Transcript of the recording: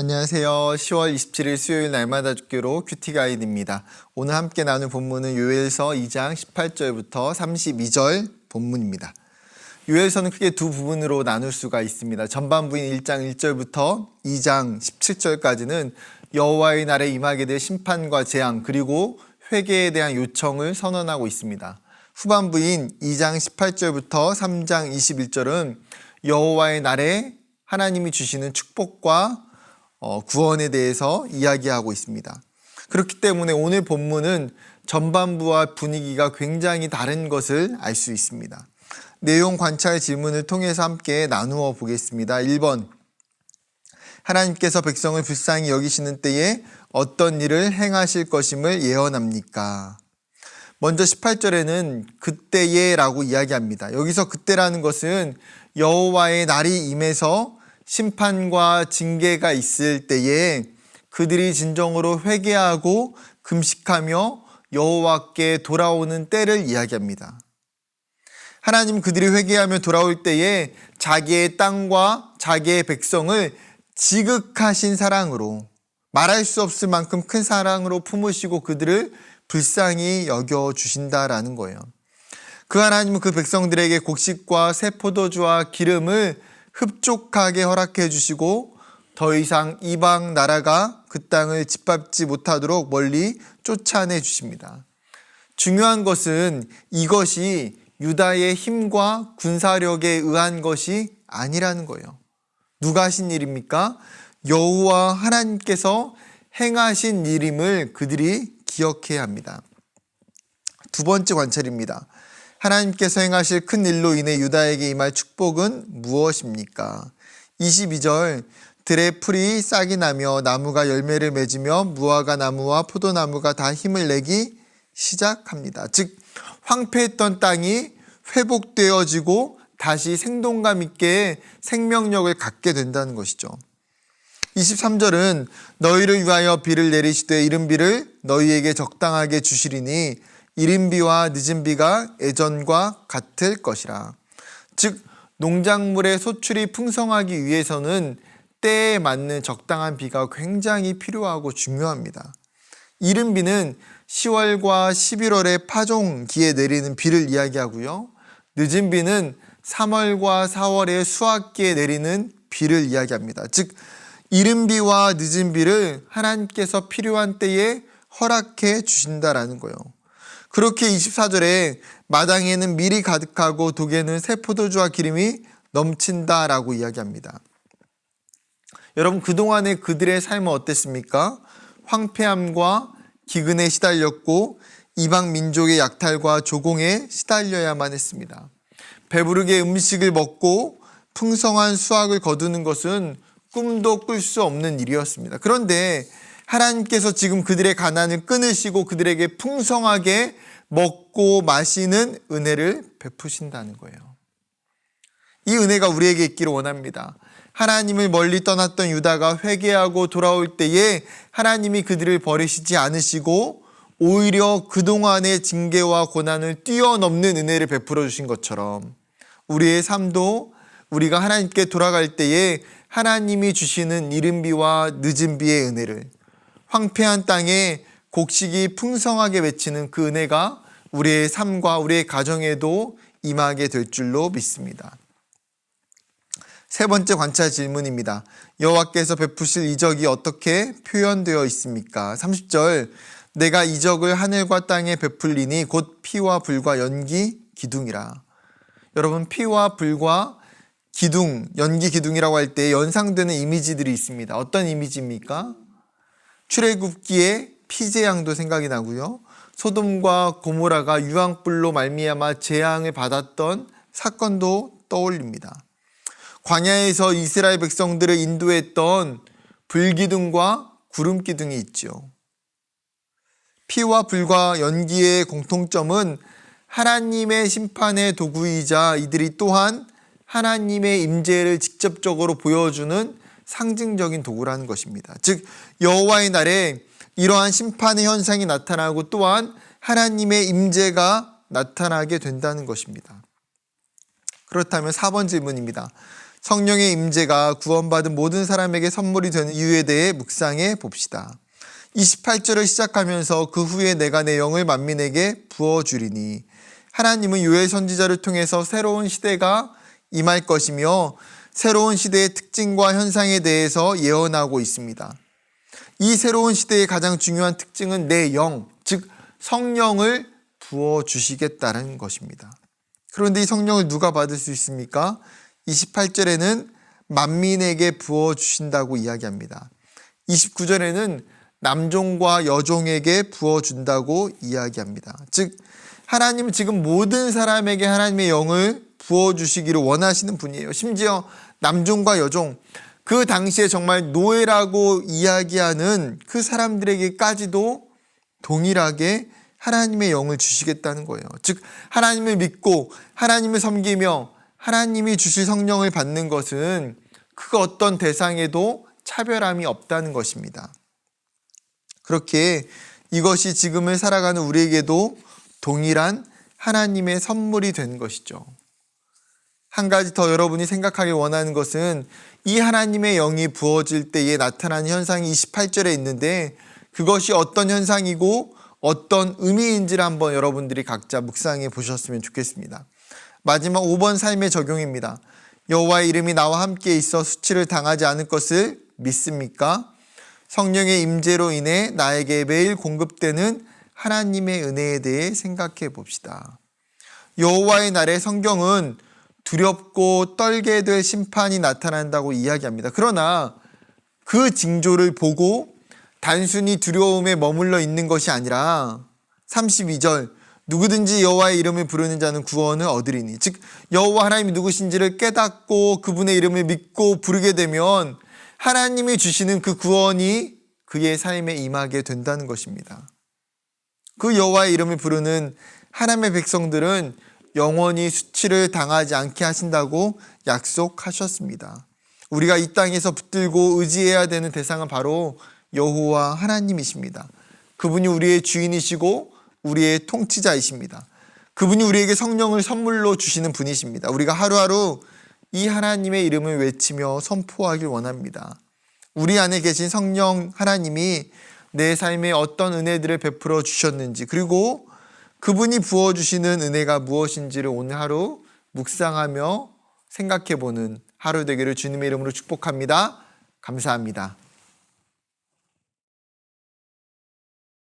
안녕하세요. 10월 27일 수요일 날마다 듣기로 큐티 가이드입니다. 오늘 함께 나눌 본문은 요엘서 2장 18절부터 32절 본문입니다. 요엘서는 크게 두 부분으로 나눌 수가 있습니다. 전반부인 1장 1절부터 2장 17절까지는 여호와의 날에 임하게 될 심판과 재앙 그리고 회개에 대한 요청을 선언하고 있습니다. 후반부인 2장 18절부터 3장 21절은 여호와의 날에 하나님이 주시는 축복과 구원에 대해서 이야기하고 있습니다. 그렇기 때문에 오늘 본문은 전반부와 분위기가 굉장히 다른 것을 알 수 있습니다. 내용 관찰 질문을 통해서 함께 나누어 보겠습니다. 1번, 하나님께서 백성을 불쌍히 여기시는 때에 어떤 일을 행하실 것임을 예언합니까? 먼저 18절에는 그때에 라고 이야기합니다. 여기서 그때라는 것은 여호와의 날이 임해서 심판과 징계가 있을 때에 그들이 진정으로 회개하고 금식하며 여호와께 돌아오는 때를 이야기합니다. 하나님 그들이 회개하며 돌아올 때에 자기의 땅과 자기의 백성을 지극하신 사랑으로 말할 수 없을 만큼 큰 사랑으로 품으시고 그들을 불쌍히 여겨주신다라는 거예요. 그 하나님은 그 백성들에게 곡식과 새 포도주와 기름을 흡족하게 허락해 주시고 더 이상 이방 나라가 그 땅을 짓밟지 못하도록 멀리 쫓아내 주십니다. 중요한 것은 이것이 유다의 힘과 군사력에 의한 것이 아니라는 거예요. 누가 하신 일입니까? 여호와 하나님께서 행하신 일임을 그들이 기억해야 합니다. 두 번째 관찰입니다. 하나님께서 행하실 큰 일로 인해 유다에게 임할 축복은 무엇입니까? 22절, 들의 풀이 싹이 나며 나무가 열매를 맺으며 무화과 나무와 포도나무가 다 힘을 내기 시작합니다. 즉 황폐했던 땅이 회복되어지고 다시 생동감 있게 생명력을 갖게 된다는 것이죠. 23절은 너희를 위하여 비를 내리시되 이른 비를 너희에게 적당하게 주시리니 이른 비와 늦은 비가 예전과 같을 것이라. 즉 농작물의 소출이 풍성하기 위해서는 때에 맞는 적당한 비가 굉장히 필요하고 중요합니다. 이른 비는 10월과 11월의 파종기에 내리는 비를 이야기하고요. 늦은 비는 3월과 4월의 수확기에 내리는 비를 이야기합니다. 즉 이른 비와 늦은 비를 하나님께서 필요한 때에 허락해 주신다라는 거예요. 그렇게 24절에 마당에는 밀이 가득하고 독에는 새 포도주와 기름이 넘친다라고 이야기합니다. 여러분 그동안의 그들의 삶은 어땠습니까? 황폐함과 기근에 시달렸고 이방 민족의 약탈과 조공에 시달려야만 했습니다. 배부르게 음식을 먹고 풍성한 수확을 거두는 것은 꿈도 꿀 수 없는 일이었습니다. 그런데 하나님께서 지금 그들의 가난을 끊으시고 그들에게 풍성하게 먹고 마시는 은혜를 베푸신다는 거예요. 이 은혜가 우리에게 있기를 원합니다. 하나님을 멀리 떠났던 유다가 회개하고 돌아올 때에 하나님이 그들을 버리시지 않으시고 오히려 그동안의 징계와 고난을 뛰어넘는 은혜를 베풀어 주신 것처럼 우리의 삶도 우리가 하나님께 돌아갈 때에 하나님이 주시는 이른 비와 늦은 비의 은혜를 황폐한 땅에 곡식이 풍성하게 맺히는 그 은혜가 우리의 삶과 우리의 가정에도 임하게 될 줄로 믿습니다. 세 번째 관찰 질문입니다. 여호와께서 베푸실 이적이 어떻게 표현되어 있습니까? 30절, 내가 이적을 하늘과 땅에 베풀리니 곧 피와 불과 연기 기둥이라. 여러분 피와 불과 기둥, 연기 기둥이라고 할 때 연상되는 이미지들이 있습니다. 어떤 이미지입니까? 출애굽기의 피제양도 생각이 나고요. 소돔과 고모라가 유황불로 말미암아 재앙을 받았던 사건도 떠올립니다. 광야에서 이스라엘 백성들을 인도했던 불기둥과 구름기둥이 있죠. 피와 불과 연기의 공통점은 하나님의 심판의 도구이자 이들이 또한 하나님의 임재를 직접적으로 보여주는 상징적인 도구라는 것입니다. 즉 여호와의 날에 이러한 심판의 현상이 나타나고 또한 하나님의 임재가 나타나게 된다는 것입니다. 그렇다면 4번 질문입니다. 성령의 임재가 구원받은 모든 사람에게 선물이 되는 이유에 대해 묵상해 봅시다. 28절을 시작하면서 그 후에 내가 내 영을 만민에게 부어주리니, 하나님은 요엘 선지자를 통해서 새로운 시대가 임할 것이며 새로운 시대의 특징과 현상에 대해서 예언하고 있습니다. 이 새로운 시대의 가장 중요한 특징은 내 영, 즉 성령을 부어주시겠다는 것입니다. 그런데 이 성령을 누가 받을 수 있습니까? 28절에는 만민에게 부어주신다고 이야기합니다. 29절에는 남종과 여종에게 부어준다고 이야기합니다. 즉 하나님은 지금 모든 사람에게 하나님의 영을 부어주시기를 원하시는 분이에요. 심지어 남종과 여종, 그 당시에 정말 노예라고 이야기하는 그 사람들에게까지도 동일하게 하나님의 영을 주시겠다는 거예요. 즉 하나님을 믿고 하나님을 섬기며 하나님이 주실 성령을 받는 것은 그 어떤 대상에도 차별함이 없다는 것입니다. 그렇게 이것이 지금을 살아가는 우리에게도 동일한 하나님의 선물이 된 것이죠. 한 가지 더 여러분이 생각하길 원하는 것은 이 하나님의 영이 부어질 때에 나타나는 현상이 28절에 있는데 그것이 어떤 현상이고 어떤 의미인지를 한번 여러분들이 각자 묵상해 보셨으면 좋겠습니다. 마지막 5번 삶의 적용입니다. 여호와의 이름이 나와 함께 있어 수치를 당하지 않을 것을 믿습니까? 성령의 임재로 인해 나에게 매일 공급되는 하나님의 은혜에 대해 생각해 봅시다. 여호와의 날에 성경은 두렵고 떨게 될 심판이 나타난다고 이야기합니다. 그러나 그 징조를 보고 단순히 두려움에 머물러 있는 것이 아니라 32절 누구든지 여호와의 이름을 부르는 자는 구원을 얻으리니, 즉 여호와 하나님이 누구신지를 깨닫고 그분의 이름을 믿고 부르게 되면 하나님이 주시는 그 구원이 그의 삶에 임하게 된다는 것입니다. 그 여호와의 이름을 부르는 하나님의 백성들은 영원히 수치를 당하지 않게 하신다고 약속하셨습니다. 우리가 이 땅에서 붙들고 의지해야 되는 대상은 바로 여호와 하나님이십니다. 그분이 우리의 주인이시고 우리의 통치자이십니다. 그분이 우리에게 성령을 선물로 주시는 분이십니다. 우리가 하루하루 이 하나님의 이름을 외치며 선포하길 원합니다. 우리 안에 계신 성령 하나님이 내 삶에 어떤 은혜들을 베풀어 주셨는지, 그리고 그분이 부어주시는 은혜가 무엇인지를 오늘 하루 묵상하며 생각해보는 하루 되기를 주님의 이름으로 축복합니다. 감사합니다.